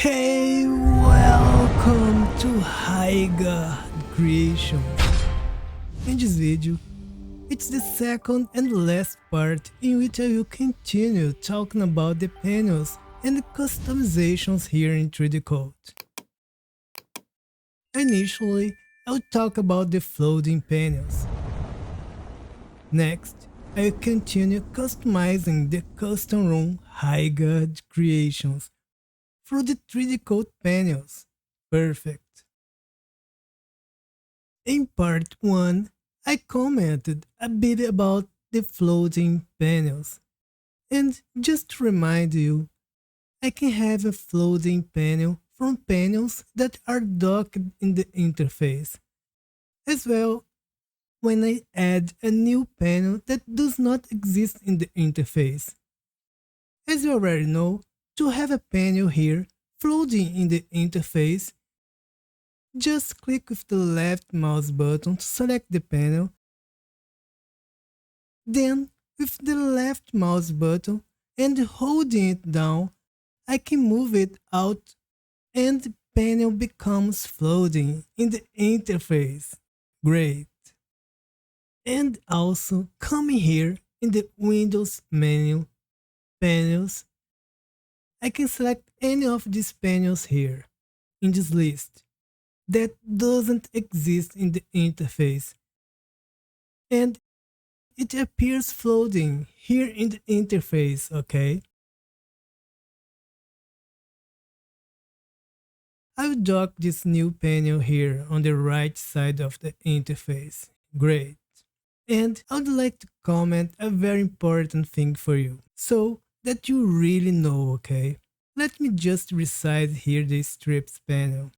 Hey, welcome to Rygaard Creations. In this video, it's the second and last part in which I will continue talking about the panels and the customizations here in 3DCoat. Initially, I'll talk about the floating panels. Next, I'll continue customizing the custom room Rygaard Creations through the 3DCoat panels. Perfect. In part 1, I commented a bit about the floating panels. And just to remind you, I can have a floating panel from panels that are docked in the interface. As well, when I add a new panel that does not exist in the interface. As you already know, to have a panel here floating in the interface, just click with the left mouse button to select the panel. Then, with the left mouse button and holding it down, I can move it out and the panel becomes floating in the interface. Great. And also, coming here in the Windows menu, Panels, I can select any of these panels here in this list that doesn't exist in the interface, and it appears floating here in the interface, okay? I'll dock this new panel here on the right side of the interface. Great. And I would like to comment a very important thing for you, so that you really know, okay? Let me just resize here the strips panel.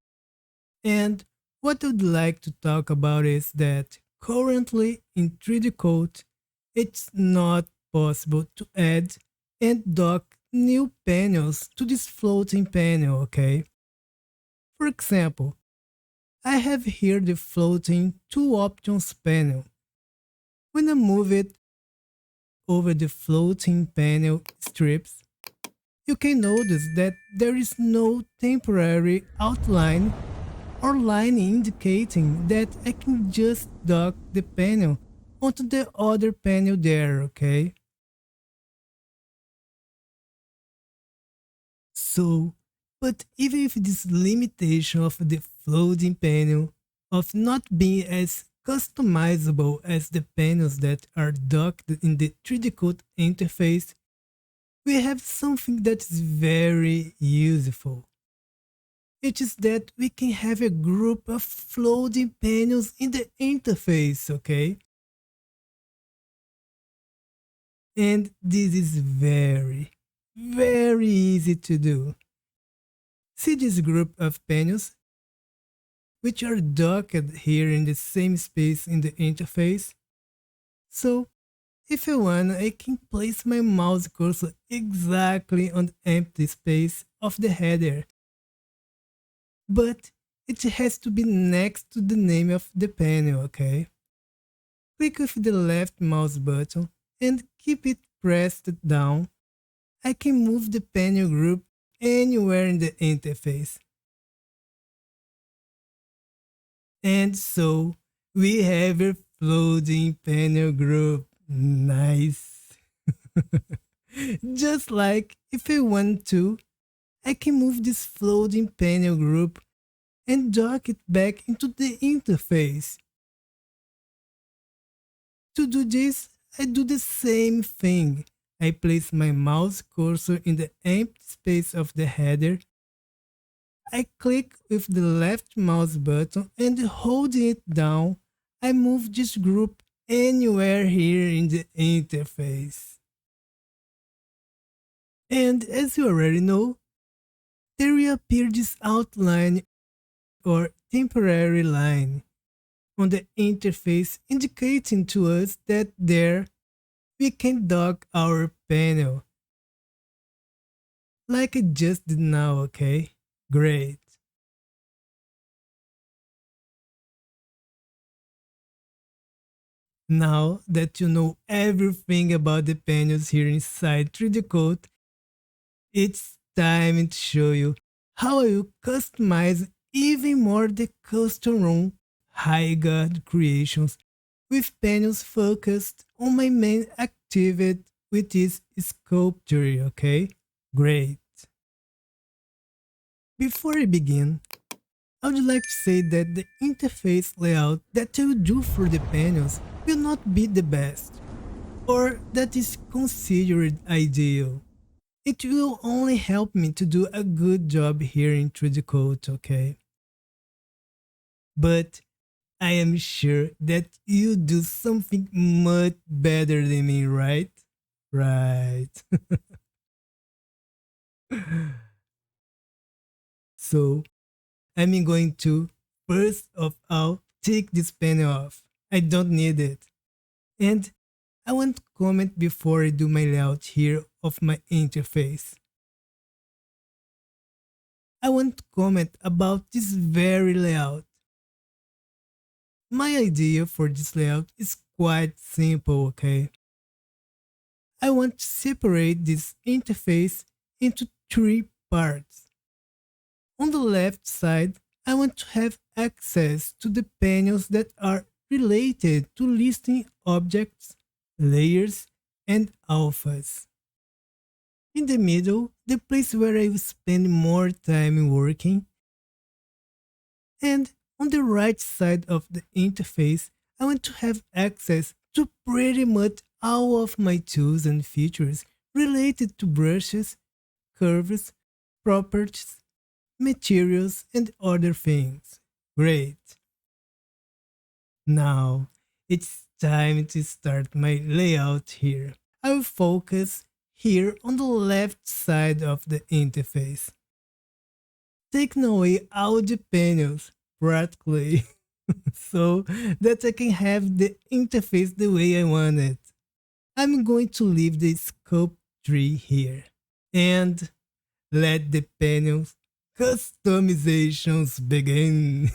And what I would like to talk about is that currently in 3DCoat, it's not possible to add and dock new panels to this floating panel, okay? For example, I have here the floating 2 options panel. When I move it over the floating panel strips, you can notice that there is no temporary outline or line indicating that I can just dock the panel onto the other panel there, okay? So, but even with this limitation of the floating panel, of not being as customizable as the panels that are docked in the 3DCoat interface, we have something that is very useful. It is that we can have a group of floating panels in the interface, okay? And this is very easy to do. See this group of panels, which are docked here in the same space in the interface. So, if I want, I can place my mouse cursor exactly on the empty space of the header. But it has to be next to the name of the panel, okay? Click with the left mouse button and keep it pressed down. I can move the panel group anywhere in the interface. And so, we have a floating panel group. Nice. Just like if I want to, I can move this floating panel group and dock it back into the interface. To do this, I do the same thing. I place my mouse cursor in the empty space of the header. I click with the left mouse button and holding it down, I move this group anywhere here in the interface. And as you already know, there will appear this outline or temporary line on the interface indicating to us that there we can dock our panel. Like I just did now, okay? Great. Now that you know everything about the panels here inside 3DCoat, it's time to show you how I will customize even more the custom room Rygaard Creations with panels focused on my main activity, which is sculpture, okay? Great. Before I begin, I would like to say that the interface layout that I will do for the panels will not be the best, or that is considered ideal. It will only help me to do a good job here in 3DCoat, okay? But I am sure that you do something much better than me, right? Right. So, I'm going to, first of all, take this panel off. I don't need it. And I want to comment before I do my layout here of my interface. I want to comment about this very layout. My idea for this layout is quite simple, okay? I want to separate this interface into three parts. On the left side, I want to have access to the panels that are related to listing objects, layers, and alphas. In the middle, the place where I will spend more time working. And on the right side of the interface, I want to have access to pretty much all of my tools and features related to brushes, curves, properties, materials, and other things. Great. Now, it's time to start my layout here. I will focus here on the left side of the interface, taking away all the panels practically so that I can have the interface the way I want it. I'm going to leave the scope tree here and let the panels customizations begin.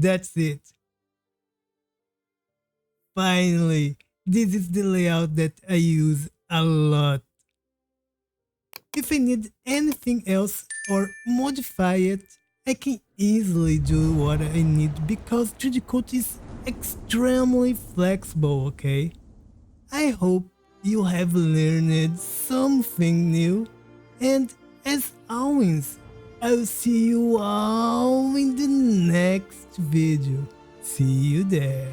That's it. Finally, this is the layout that I use a lot. If I need anything else or modify it, I can easily do what I need because 3DCoat is extremely flexible, okay? I hope you have learned something new, and as always, I'll see you all in the next video. See you there.